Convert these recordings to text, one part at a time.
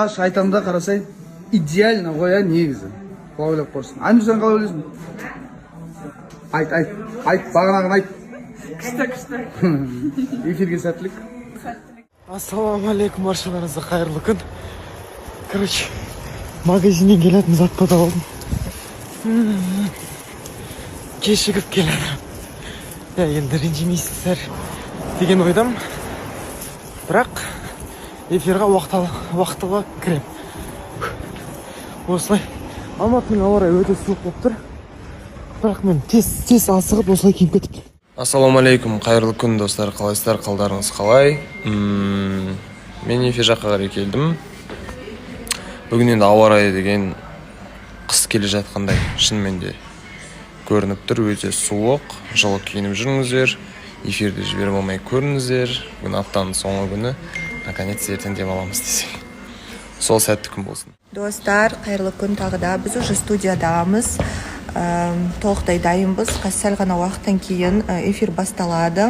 шайтанда қарасай идеально ғой негізі. Ойлап көрсін. Айнұр, сен қалай ойлайсың? Айт, бағанағын айт. Күшті. Эфирге сәттілік. Ассалаумағалейкум, баршаларыңызға қайырлы күн. Короче, магазиннен келетін затты да алдым. Кешігіп келеді. Енді ренжімейсіздер деген ойдам. Бірақ эфирға уақытылы кірем. Осылай Алматының ауа райы өте суық болып тұр. Бірақ мен тез асығып осылай киіп кетіп. Ассалаумағалейкум, қайырлы күн достар, қалайсыздар, қалдарыңыз қалай? Мен эфир жаққа қарай келдім. Бүгін енді ауа райы деген қыс келе жатқандай шынымен де көрініп тұр, өте суық, жылы киініп жүріңіздер, эфирді жіберіп алмай көріңіздер. Бүгін аптаның соңғы күні, наконец ертең демаламыз десек. Сол сәтті күн болсын. Достар, қайырлы күн тағы да. Біз уже студиядамыз. Толықтай дайынбыз. Сәл ғана уақыттан кейін эфир басталады.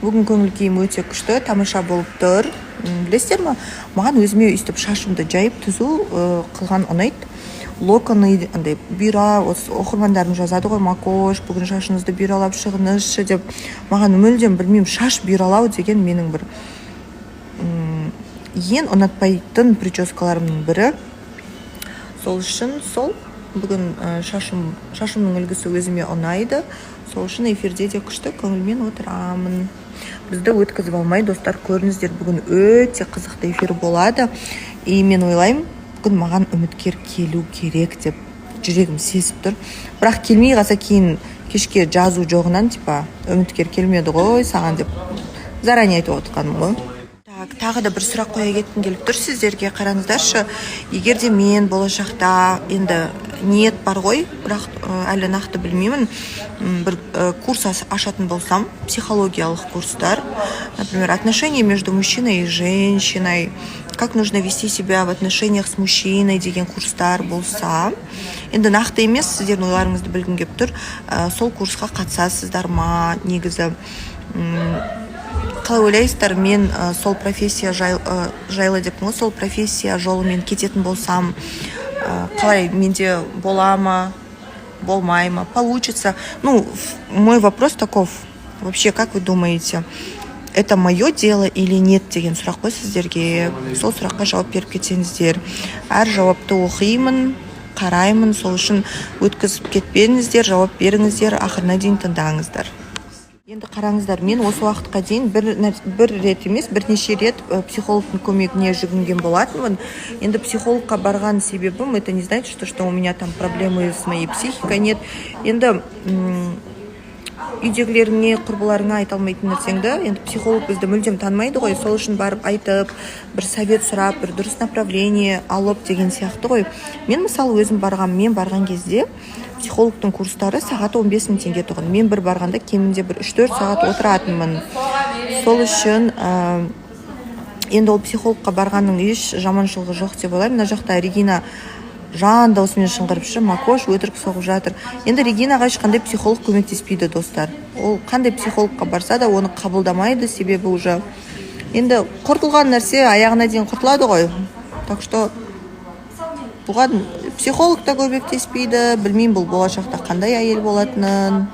Бүгін көңіл күйім өте күшті, тамаша болып тұр. Білесіздер ме? Маған өзіме өйстіп шашымды жайып түзу қылған ұнайды. Локоны, бұйра, оқырмандарым жазады ғой, Макош, бүгін шашыңызды бұйралап шығыңызшы деп. Маған мүлдем білмеймін, шаш бұйралау деген менің бір ең ұнатпайтын прическаларымның бірі. Сол үшін бүгін шашымның үлгісі өзіме ұнайды. Сол үшін эфирде де күшті көңілмен отырамын. Бізді өткізіп алмай, достар, көріңіздер, бүгін өте қызықты эфир болады. И мен ойлаймын, бүгін маған үміткер келу керек деп жүрегім сезіп тұр. Бірақ келмей қалса кейін кешке жазу жоғынан, үміткер келмеді ғой саған деп заранее айтып отырғаным ғой. Тағы да бір сұрақ қоя кеткім келіп тұр сіздерге. Қараңыздаршы, егер де мен болашақта енді ниет бар ғой, бірақ әлі нақты білмеймін, бір курс ашатын болсам, психологиялық курстар, например, отношения между мужчиной и женщиной, как нужно вести себя в отношениях с мужчиной деген курстар болса, енді нақты емес, сіздердің ойларыңызды білгім келіп тұр, сол курсқа қатысасыздар ма, негізі қалай ойлайсыздар, мен сол профессия жайлы деп қой, сол профессия жолымен кететін болсам, қалай менде бола ма, болмай ма, получится? Мой вопрос таков. Вообще, как вы думаете, это мое дело или нет деген сұрақ қой сіздерге. Сол сұраққа жауап беріп кетсеңіздер. Әр жауапты оқимын, қараймын, сол үшін өткізіп кетпеңіздер, жауап беріңіздер, ақырына дейін тыңдаңыздар. Енді қараңыздар, мен осы уақытқа дейін бір рет емес, бірнеше рет психологтың көмегіне жүгінген болатынмын. Енді психологқа барған себебім, это не значит, что у меня там проблемы с моей психикой нет. Енді үйдегілеріңе, құрбыларыңа айта алмайтын нәрсеңді, енді психолог бізді мүлдем танымайды ғой, сол үшін барып айтып, бір совет сұрап, бір дұрыс направление алып деген сияқты ғой. Мен мысалы өзім барған кезде психологтың курстары сағат 15 мың теңге тұғын. Мен бір барғанда кемінде бір 3-4 сағат отыратынмын. Сол үшін енді ол психологқа барғанның еш жаманшылығы жоқ деп ойлаймын. Мына жақта Регина жан даусымен шыңғырыпшы, Макош өтірік соғып жатыр. Енді Регинаға ешқандай психолог көмектеспейді, достар. Ол қандай психологқа барса да оны қабылдамайды, себебі уже енді құртылған нәрсе аяғына дейін құртылады ғой. Так что бұған психолог та көмектеспейді, білмеймін бұл болашақта қандай әйел болатынын.